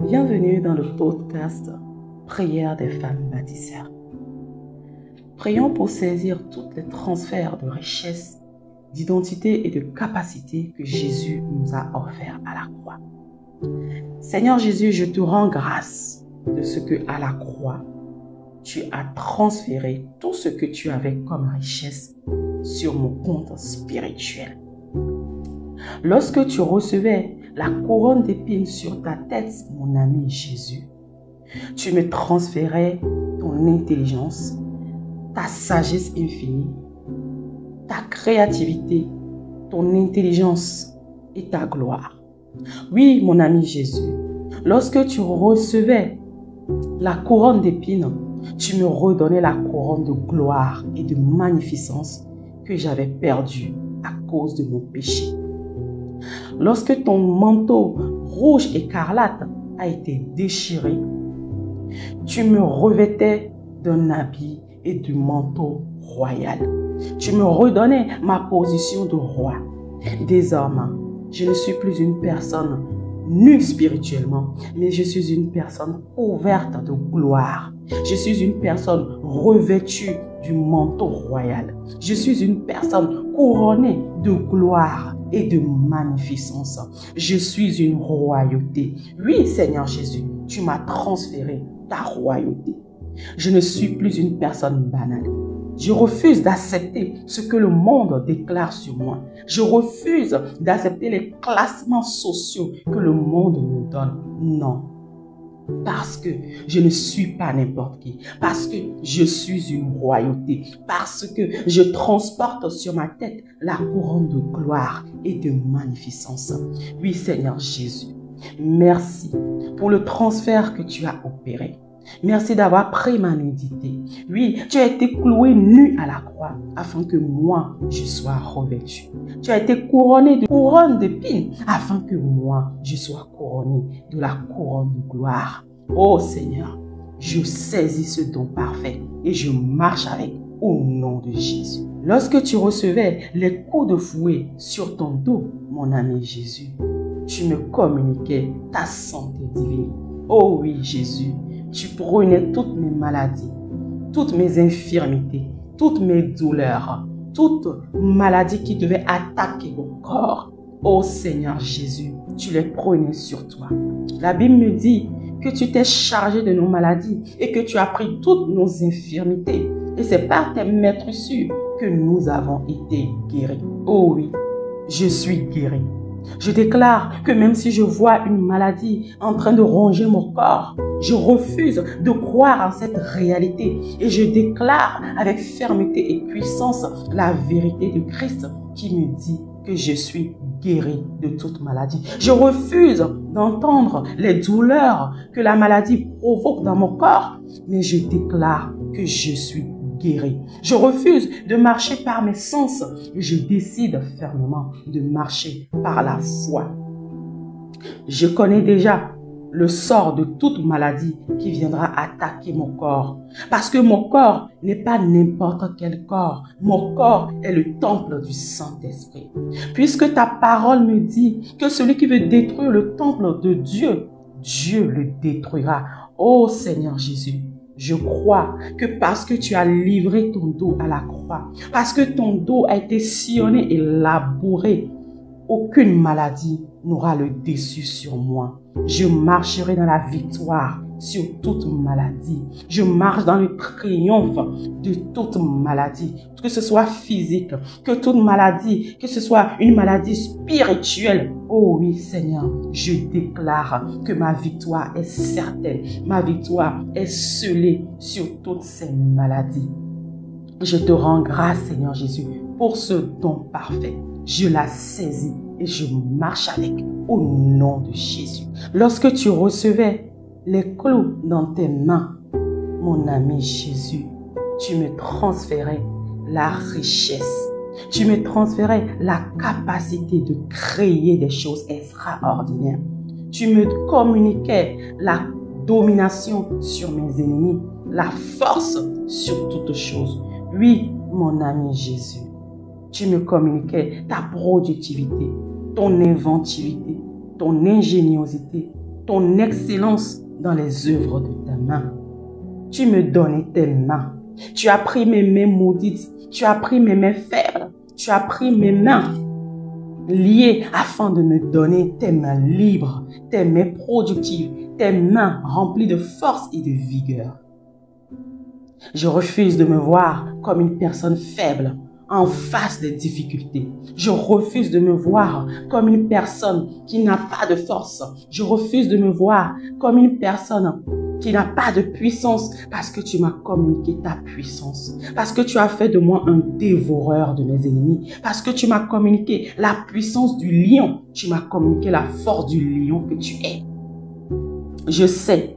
Bienvenue dans le podcast Prière des femmes bâtisseurs. Prions pour saisir tous les transferts de richesse, d'identité et de capacité que Jésus nous a offerts à la croix. Seigneur Jésus, je te rends grâce de ce que à la croix, tu as transféré tout ce que tu avais comme richesse sur mon compte spirituel. Lorsque tu recevais la couronne d'épines sur ta tête, mon ami Jésus, tu me transférais ton intelligence, ta sagesse infinie, ta créativité, ton intelligence et ta gloire. Oui, mon ami Jésus, lorsque tu recevais la couronne d'épines, tu me redonnais la couronne de gloire et de magnificence que j'avais perdue à cause de mon péché. Lorsque ton manteau rouge écarlate a été déchiré, tu me revêtais d'un habit et du manteau royal. Tu me redonnais ma position de roi. Désormais, je ne suis plus une personne nue spirituellement, mais je suis une personne couverte de gloire. Je suis une personne revêtue du manteau royal. Je suis une personne couronnée de gloire et de magnificence. Je suis une royauté. Oui, Seigneur Jésus, tu m'as transféré ta royauté. Je ne suis plus une personne banale. Je refuse d'accepter ce que le monde déclare sur moi. Je refuse d'accepter les classements sociaux que le monde me donne. Non. Parce que je ne suis pas n'importe qui. Parce que je suis une royauté. Parce que je transporte sur ma tête la couronne de gloire et de magnificence. Oui, Seigneur Jésus, merci pour le transfert que tu as opéré. Merci d'avoir pris ma nudité. Oui, tu as été cloué nu à la croix afin que moi, je sois revêtu. Tu as été couronné de couronne d'épines afin que moi, je sois couronné de la couronne de gloire. Oh Seigneur, je saisis ce don parfait et je marche avec au nom de Jésus. Lorsque tu recevais les coups de fouet sur ton dos, mon ami Jésus, tu me communiquais ta santé divine. Oh oui, Jésus, tu prenais toutes mes maladies, toutes mes infirmités, toutes mes douleurs, toutes maladies qui devaient attaquer mon corps. Oh Seigneur Jésus, tu les prenais sur toi. La Bible me dit que tu t'es chargé de nos maladies et que tu as pris toutes nos infirmités. Et c'est par tes maîtresses que nous avons été guéris. Oh oui, je suis guéri. Je déclare que même si je vois une maladie en train de ronger mon corps, je refuse de croire en cette réalité et je déclare avec fermeté et puissance la vérité de Christ qui me dit que je suis guéri de toute maladie. Je refuse d'entendre les douleurs que la maladie provoque dans mon corps, mais je déclare que je suis guéri. Je refuse de marcher par mes sens et je décide fermement de marcher par la foi. Je connais déjà le sort de toute maladie qui viendra attaquer mon corps. Parce que mon corps n'est pas n'importe quel corps. Mon corps est le temple du Saint-Esprit. Puisque ta parole me dit que celui qui veut détruire le temple de Dieu, Dieu le détruira. Oh Seigneur Jésus, je crois que parce que tu as livré ton dos à la croix, parce que ton dos a été sillonné et labouré, aucune maladie n'aura le dessus sur moi. Je marcherai dans la victoire sur toute maladie. Je marche dans le triomphe de toute maladie, que ce soit physique, que toute maladie, que ce soit une maladie spirituelle. Oh oui, Seigneur, je déclare que ma victoire est certaine. Ma victoire est scellée sur toutes ces maladies. Je te rends grâce, Seigneur Jésus, pour ce don parfait. Je la saisis et je marche avec au nom de Jésus. Lorsque tu recevais les clous dans tes mains, mon ami Jésus, tu me transférais la richesse. Tu me transférais la capacité de créer des choses extraordinaires. Tu me communiquais la domination sur mes ennemis, la force sur toutes choses. Oui, mon ami Jésus, tu me communiquais ta productivité, ton inventivité, ton ingéniosité, ton excellence dans les œuvres de ta main. Tu me donnais tes mains. Tu as pris mes mains maudites. Tu as pris mes mains faibles. Tu as pris mes mains liées afin de me donner tes mains libres, tes mains productives, tes mains remplies de force et de vigueur. Je refuse de me voir comme une personne faible en face des difficultés. Je refuse de me voir comme une personne qui n'a pas de force. Je refuse de me voir comme une personne qui n'a pas de puissance parce que tu m'as communiqué ta puissance. Parce que tu as fait de moi un dévoreur de mes ennemis. Parce que tu m'as communiqué la puissance du lion. Tu m'as communiqué la force du lion que tu es. Je sais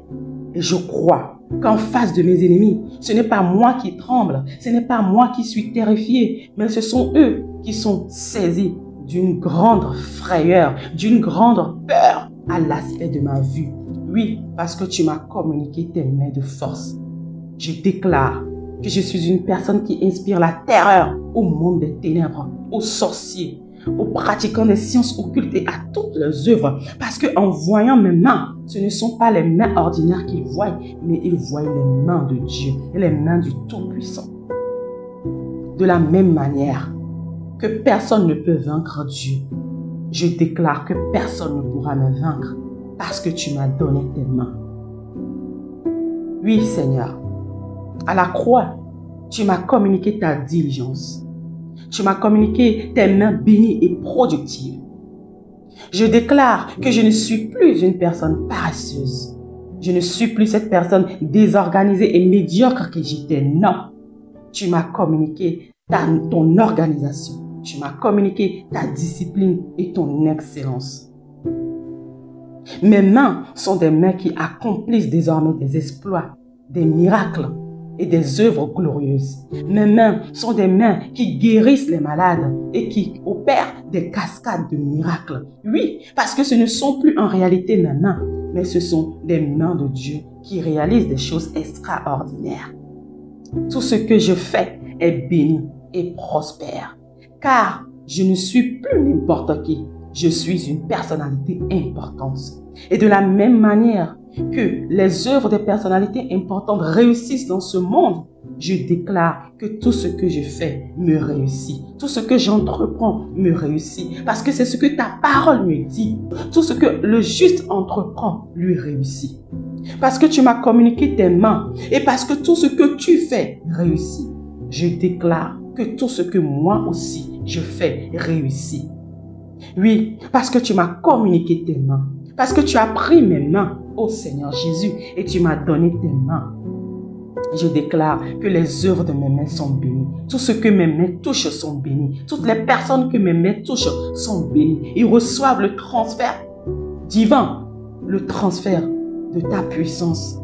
et je crois qu'en face de mes ennemis, ce n'est pas moi qui tremble, ce n'est pas moi qui suis terrifié, mais ce sont eux qui sont saisis d'une grande frayeur, d'une grande peur à l'aspect de ma vue. Oui, parce que tu m'as communiqué tes mains de force. Je déclare que je suis une personne qui inspire la terreur au monde des ténèbres, aux sorciers, aux pratiquants des sciences occultes et à toutes leurs œuvres. Parce qu'en voyant mes mains, ce ne sont pas les mains ordinaires qu'ils voient, mais ils voient les mains de Dieu et les mains du Tout-Puissant. De la même manière que personne ne peut vaincre Dieu, je déclare que personne ne pourra me vaincre parce que tu m'as donné tes mains. Oui, Seigneur, à la croix, tu m'as communiqué ta diligence. Tu m'as communiqué tes mains bénies et productives. Je déclare que je ne suis plus une personne paresseuse. Je ne suis plus cette personne désorganisée et médiocre que j'étais. Non. Tu m'as communiqué ton organisation. Tu m'as communiqué ta discipline et ton excellence. Mes mains sont des mains qui accomplissent désormais des exploits, des miracles et des œuvres glorieuses. Mes mains sont des mains qui guérissent les malades et qui opèrent des cascades de miracles. Oui, parce que ce ne sont plus en réalité mes mains, mais ce sont des mains de Dieu qui réalisent des choses extraordinaires. Tout ce que je fais est béni et prospère, car je ne suis plus n'importe qui. Je suis une personnalité importante. Et de la même manière que les œuvres des personnalités importantes réussissent dans ce monde, je déclare que tout ce que je fais me réussit. Tout ce que j'entreprends me réussit. Parce que c'est ce que ta parole me dit. Tout ce que le juste entreprend lui réussit. Parce que tu m'as communiqué tes mains et parce que tout ce que tu fais réussit. Je déclare que tout ce que moi aussi je fais réussit. Oui, parce que tu m'as communiqué tes mains. Parce que tu as pris mes mains, ô Seigneur Jésus, et tu m'as donné tes mains. Je déclare que les œuvres de mes mains sont bénies. Tout ce que mes mains touchent sont bénis. Toutes les personnes que mes mains touchent sont bénies. Ils reçoivent le transfert divin, le transfert de ta puissance,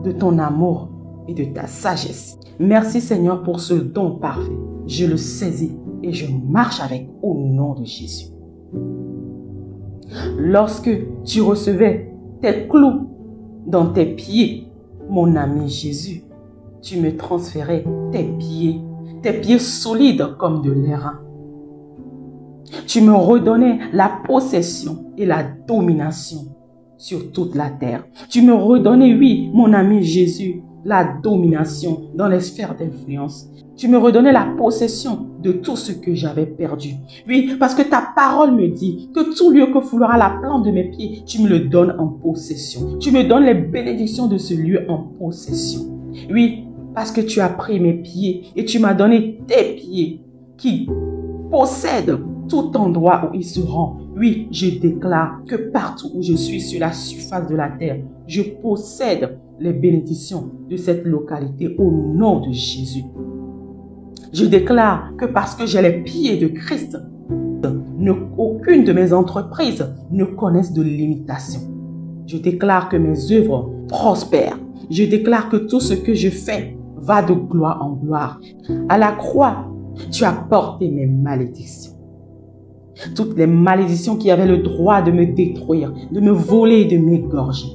de ton amour et de ta sagesse. Merci Seigneur pour ce don parfait. Je le saisis et je marche avec au nom de Jésus. Lorsque tu recevais tes clous dans tes pieds, mon ami Jésus, tu me transférais tes pieds solides comme de l'airain. Tu me redonnais la possession et la domination sur toute la terre. Tu me redonnais, oui, mon ami Jésus, la domination dans les sphères d'influence. Tu me redonnais la possession de tout ce que j'avais perdu. Oui, parce que ta parole me dit que tout lieu que foulera la plante de mes pieds, tu me le donnes en possession. Tu me donnes les bénédictions de ce lieu en possession. Oui, parce que tu as pris mes pieds et tu m'as donné tes pieds qui possèdent tout endroit où ils seront. Oui, je déclare que partout où je suis sur la surface de la terre, je possède les bénédictions de cette localité au nom de Jésus. Je déclare que parce que j'ai les pieds de Christ, aucune de mes entreprises ne connaissent de limitation. Je déclare que mes œuvres prospèrent. Je déclare que tout ce que je fais va de gloire en gloire. À la croix, tu as porté mes malédictions. Toutes les malédictions qui avaient le droit de me détruire, de me voler et de m'égorger.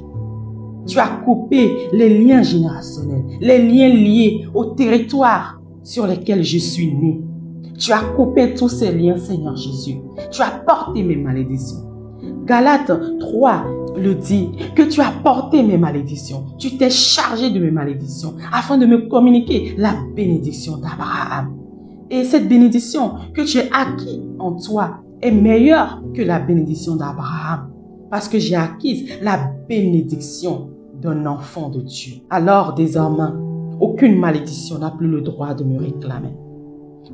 Tu as coupé les liens générationnels, les liens liés au territoire sur lesquels je suis né. Tu as coupé tous ces liens, Seigneur Jésus. Tu as porté mes malédictions. Galates 3, le dit, que tu as porté mes malédictions. Tu t'es chargé de mes malédictions afin de me communiquer la bénédiction d'Abraham. Et cette bénédiction que tu as acquise en toi est meilleure que la bénédiction d'Abraham. Parce que j'ai acquis la bénédiction d'un enfant de Dieu. Alors désormais, aucune malédiction n'a plus le droit de me réclamer.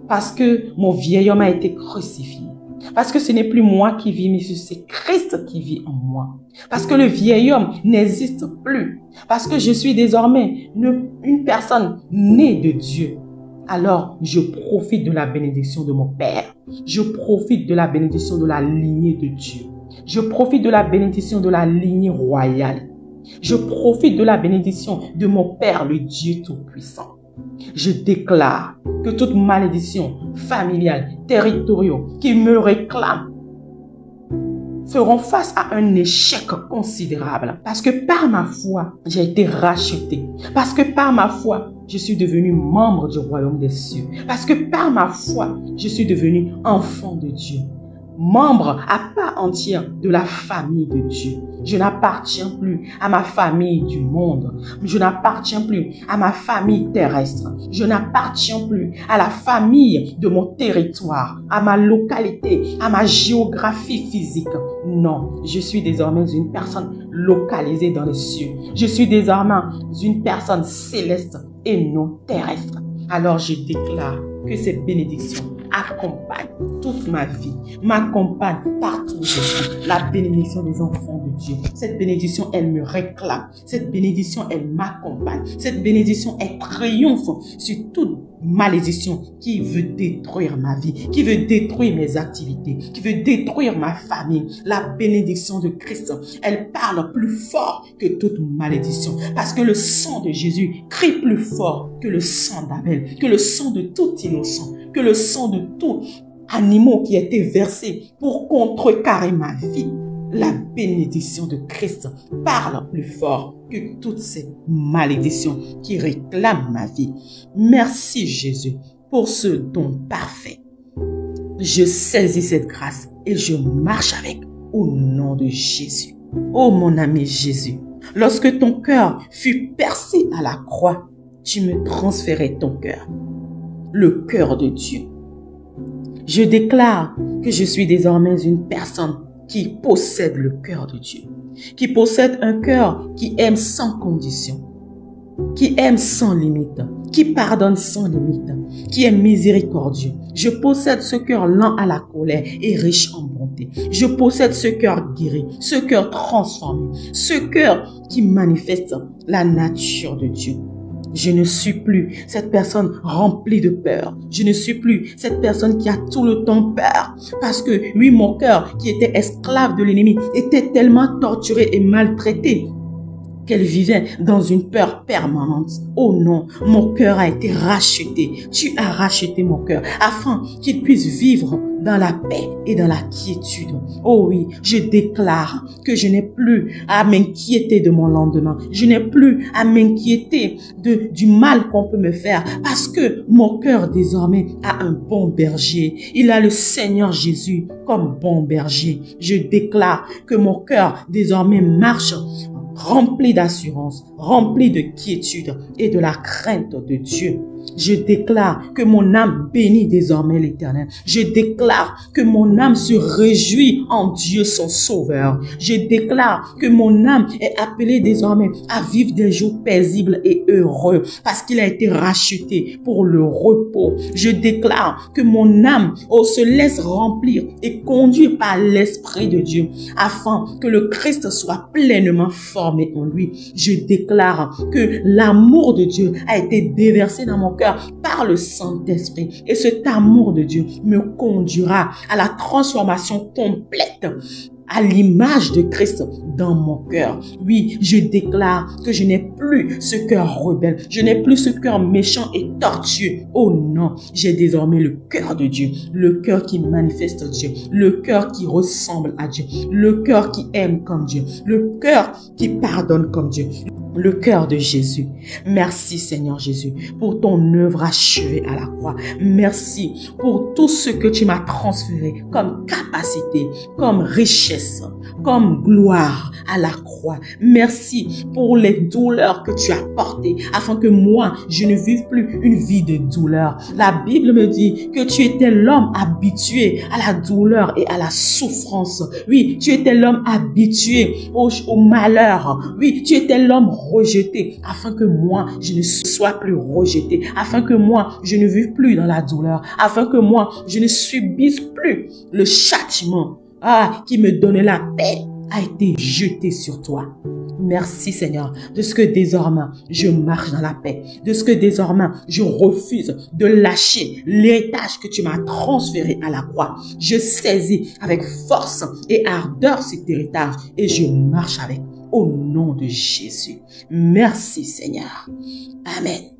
Parce que mon vieil homme a été crucifié. Parce que ce n'est plus moi qui vis, mais c'est Christ qui vit en moi. Parce que le vieil homme n'existe plus. Parce que je suis désormais une personne née de Dieu. Alors, je profite de la bénédiction de mon Père. Je profite de la bénédiction de la lignée de Dieu. Je profite de la bénédiction de la lignée royale. Je profite de la bénédiction de mon Père, le Dieu Tout-Puissant. Je déclare que toute malédiction familiale, territoriale qui me réclame feront face à un échec considérable. Parce que par ma foi, j'ai été racheté. Parce que par ma foi, je suis devenu membre du royaume des cieux. Parce que par ma foi, je suis devenu enfant de Dieu. Membre à part entière de la famille de Dieu. Je n'appartiens plus à ma famille du monde. Je n'appartiens plus à ma famille terrestre. Je n'appartiens plus à la famille de mon territoire, à ma localité, à ma géographie physique. Non, je suis désormais une personne localisée dans les cieux. Je suis désormais une personne céleste et non terrestre. Alors je déclare que ces bénédictions accompagnent toute ma vie, m'accompagnent partout où je suis. La bénédiction des enfants de Dieu. Cette bénédiction, elle me réclame. Cette bénédiction, elle m'accompagne. Cette bénédiction, elle triomphe sur toute malédiction qui veut détruire ma vie, qui veut détruire mes activités, qui veut détruire ma famille. La bénédiction de Christ, elle parle plus fort que toute malédiction. Parce que le sang de Jésus crie plus fort que le sang d'Abel, que le sang de tout innocent, que le sang de tout animal qui a été versé pour contrecarrer ma vie. La bénédiction de Christ parle plus fort que toutes ces malédictions qui réclament ma vie. Merci Jésus pour ce don parfait. Je saisis cette grâce et je marche avec au nom de Jésus. Oh mon ami Jésus, lorsque ton cœur fut percé à la croix, tu me transférais ton cœur, le cœur de Dieu. Je déclare que je suis désormais une personne qui possède le cœur de Dieu, qui possède un cœur qui aime sans condition, qui aime sans limite, qui pardonne sans limite, qui est miséricordieux. Je possède ce cœur lent à la colère et riche en bonté. Je possède ce cœur guéri, ce cœur transformé, ce cœur qui manifeste la nature de Dieu. Je ne suis plus cette personne remplie de peur. Je ne suis plus cette personne qui a tout le temps peur. Parce que, oui, mon cœur, qui était esclave de l'ennemi, était tellement torturé et maltraité qu'elle vivait dans une peur permanente. Oh non, mon cœur a été racheté. Tu as racheté mon cœur afin qu'il puisse vivre dans la paix et dans la quiétude. Oh oui, je déclare que je n'ai plus à m'inquiéter de mon lendemain. Je n'ai plus à m'inquiéter du mal qu'on peut me faire parce que mon cœur désormais a un bon berger. Il a le Seigneur Jésus comme bon berger. Je déclare que mon cœur désormais marche rempli d'assurance, rempli de quiétude et de la crainte de Dieu. Je déclare que mon âme bénit désormais l'Éternel. Je déclare que mon âme se réjouit en Dieu son Sauveur. Je déclare que mon âme est appelée désormais à vivre des jours paisibles et heureux parce qu'il a été racheté pour le repos. Je déclare que mon âme se laisse remplir et conduire par l'Esprit de Dieu afin que le Christ soit pleinement formé en lui. Je déclare que l'amour de Dieu a été déversé dans mon cœur par le Saint-Esprit. Et cet amour de Dieu me conduira à la transformation complète à l'image de Christ dans mon cœur. Oui, je déclare que je n'ai plus ce cœur rebelle. Je n'ai plus ce cœur méchant et tortueux. Oh non, j'ai désormais le cœur de Dieu. Le cœur qui manifeste Dieu. Le cœur qui ressemble à Dieu. Le cœur qui aime comme Dieu. Le cœur qui pardonne comme Dieu. le cœur de Jésus. Merci Seigneur Jésus pour ton œuvre achevée à la croix. Merci pour tout ce que tu m'as transféré comme capacité, comme richesse, comme gloire à la croix. Merci pour les douleurs que tu as portées afin que moi, je ne vive plus une vie de douleur. La Bible me dit que tu étais l'homme habitué à la douleur et à la souffrance. Oui, tu étais l'homme habitué au malheur. Oui, tu étais l'homme rejeté afin que moi, je ne sois plus rejeté, afin que moi, je ne vive plus dans la douleur, afin que moi, je ne subisse plus le châtiment qui me donnait la paix a été jeté sur toi. Merci Seigneur, de ce que désormais je marche dans la paix, de ce que désormais je refuse de lâcher l'héritage que tu m'as transféré à la croix. Je saisis avec force et ardeur cet héritage et je marche avec au nom de Jésus. Merci Seigneur. Amen.